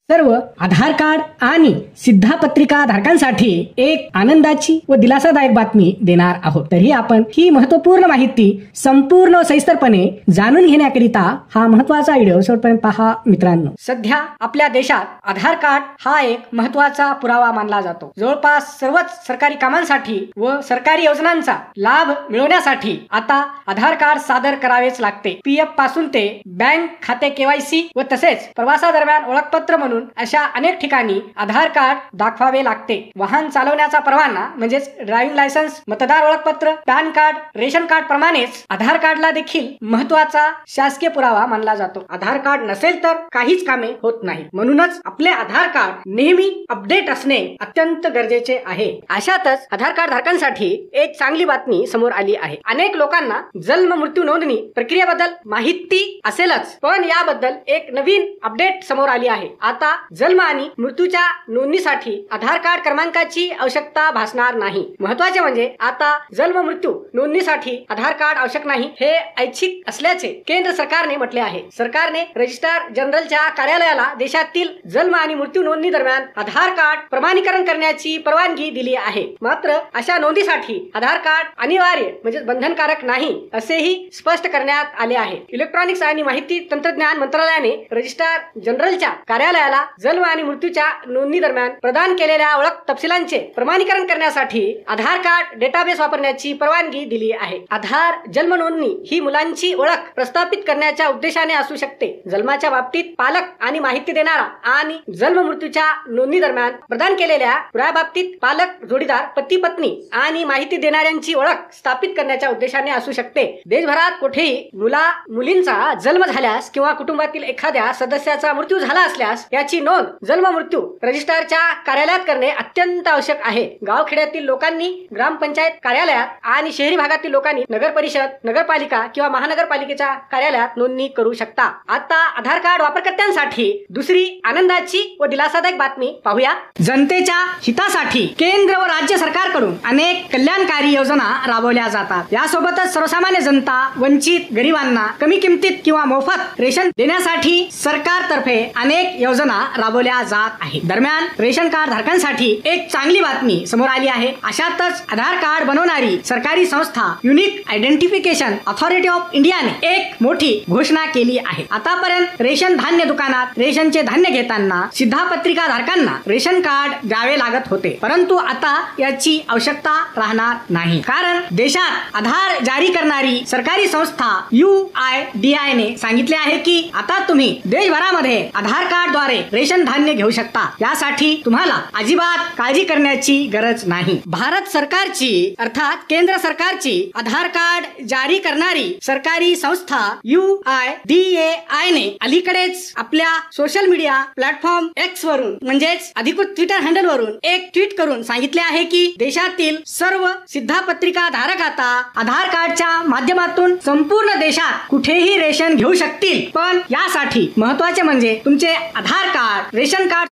सर्व आधार कार्ड आणि सिद्धापत्रिका धारकांसाठी एक आनंदाची व दिलासादायक बातमी देणार आहोत। तरी आपण ही महत्त्वपूर्ण माहिती संपूर्ण सविस्तरपणे जाणून घेण्याकरिता हा महत्त्वाचा व्हिडिओ शेवटपर्यंत पहा मित्रांनो। सध्या आपल्या देशात आधार कार्ड हा एक महत्त्वाचा पुरावा मानला जातो। जवळपास सर्वच सरकारी कामांसाठी व सरकारी योजनांचा लाभ मिळवण्यासाठी आता आधार कार्ड सादर करावेच लागते। पीएफ पासून ते बँक खाते केवायसी व तसेच प्रवासादरम्यान ओळखपत्र म्हणून अशा अनेक ठिकाणी आधार कार्ड दाखवावे लागते। वाहन चालवण्याचा परवाना म्हणजेच ड्रायव्हिंग लायसन्स, मतदार ओळखपत्र, पॅन कार्ड, रेशन कार्ड प्रमाणेच आधार कार्डला देखील महत्त्वाचा शासकीय पुरावा मानला जातो। आधार कार्ड नसेल तर काहीच कामे होत नाही। म्हणूनच आपले आधार कार्ड नेहमी अपडेट असणे अत्यंत गरजेचे आहे। अशातच आधार कार्ड धारकांसाठी एक चांगली बातमी समोर आली आहे। अनेक लोकांना जन्म मृत्यू नोंदणी प्रक्रियेबद्दल माहिती असेलच, पण याबद्दल एक नवीन अपडेट समोर आली आहे। आता जन्म आणि मृत्यूच्या नोंदणीसाठी आधार कार्ड क्रमांकाची आवश्यकता भासणार नाही। महत्त्वाचे म्हणजे आता जन्म मृत्यू नोंदणीसाठी आधार कार्ड आवश्यक नाही हे ऐच्छिक असल्याचे केंद्र सरकारने म्हटले आहे। सरकारने रजिस्ट्रार जनरलच्या कार्यालयाला देशातील जन्म आणि मृत्यू नोंदणी दरम्यान आधार कार्ड प्रमाणीकरण करण्याची परवानगी दिली आहे। मात्र अशा नोंदीसाठी आधार कार्ड अनिवार्य म्हणजे बंधनकारक नाही असेही स्पष्ट करण्यात आले आहे। इलेक्ट्रॉनिक्स आणि माहिती तंत्रज्ञान मंत्रालयाने रजिस्ट्रार जनरलच्या कार्यालयाला जन्म आणि मृत्यूच्या नोंदणी दरम्यान प्रदान केलेल्या ओळख तपशिलांचे प्रमाणीकरण करण्यासाठी आधार कार्ड डेटाबेस वापरण्याची परवानगी दिली आहे। आधार जन्म नोंदणी ही मुलांची ओळख प्रस्थापित करण्याच्या उद्देशाने असू शकते। जन्माच्या बाबतीत पालक आणि माहिती देणारा आणि जन्म मृत्यूच्या नोंदणी दरम्यान प्रदान केलेल्या पुराव्याबाबतीत पालक, जोडीदार, पती पत्नी आणि माहिती देणाऱ्यांची ओळख स्थापित करण्याच्या उद्देशाने असू शकते। देशभरात कुठेही मुलींचा जन्म झाल्यास किंवा कुटुंबातील एखाद्या सदस्याचा मृत्यू झाला असल्यास याची नोंद जन्म मृत्यू रजिस्ट्रारच्या कार्यालयात करणे अत्यंत आवश्यक आहे। गावखेड्यातील लोकांनी ग्रामपंचायत कार्यालयात आणि शहरी भागातील लोकांनी नगर परिषद, नगरपालिका किंवा महानगरपालिकेच्या कार्यालयात नोंदणी करू शकता। आता आधार कार्ड वापरकर्त्यांसाठी दुसरी आनंदाची व दिलासादायक बातमी पाहूया। जनतेच्या हितासाठी केंद्र व राज्य सरकारकडून अनेक कल्याणकारी योजना राबवल्या जातात। यासोबतच सर्वसामान्य जनता, वंचित, गरिबांना कमी किमतीत किंवा मोफत रेशन देण्यासाठी सरकारतर्फे अनेक योजना राबवल्या जात आहे। दरम्यान रेशन कार्ड धारकांसाठी एक चांगली बातमी समोर आली आहे। अशातच आधार कार्ड बनवणारी सरकारी संस्था युनिक आयडेंटिफिकेशन अथॉरिटी ऑफ इंडियाने एक मोठी घोषणा केली आहे। आतापर्यंत रेशन धान्य दुकानात रेशनचे धान्य घेताना सिद्धापत्रिका धारकांना रेशन कार्ड द्यावे लागत होते, परंतु आता याची आवश्यकता राहणार नाही। कारण देशात आधार जारी करणारी सरकारी संस्था UIDAI ने सांगितले आहे की आता तुम्ही देशभरामध्ये आधार कार्ड द्वारे रेशन धान्य घेऊ शकता। यासाठी तुम्हाला अजिबात काळजी करण्याची गरज नाही। भारत सरकारची अर्थात केंद्र सरकारची आधार कार्ड जारी करणारी सरकारी संस्था UIDAI ने अलीकडेच आपल्या सोशल मीडिया प्लॅटफॉर्म X वरून म्हणजेच अधिकृत ट्विटर हँडल वरून एक ट्विट करून सांगितले आहे की देशातील सर्व सिद्धापत्रिका धारक आता आधार कार्डच्या माध्यमातून संपूर्ण देशात कुठेही रेशन घेऊ शकतील। पण यासाठी महत्त्वाचे म्हणजे तुमचे आधार कार्ड, रेशन कार्ड